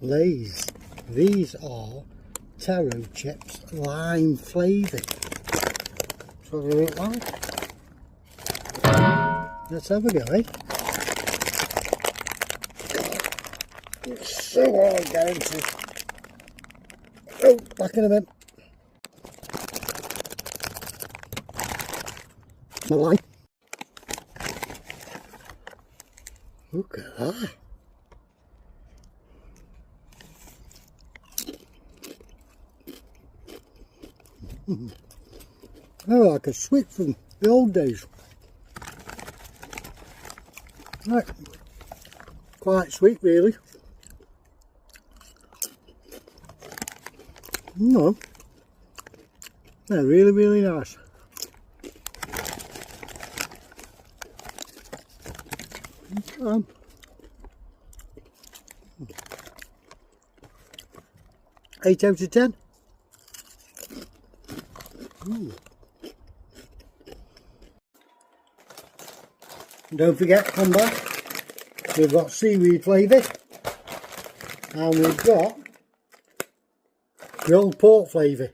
Lay's. These are Taro chips, lime flavoured. That's what they look like. Let's have a go, eh? It's so hard down to. Oh, back in a minute. My line. Look at that. Oh, like a sweet from the old days. Right. Quite sweet, really. No. They're really, really nice. Okay. 8 out of 10. Don't forget to come back. We've got seaweed flavour and we've got grilled pork flavour.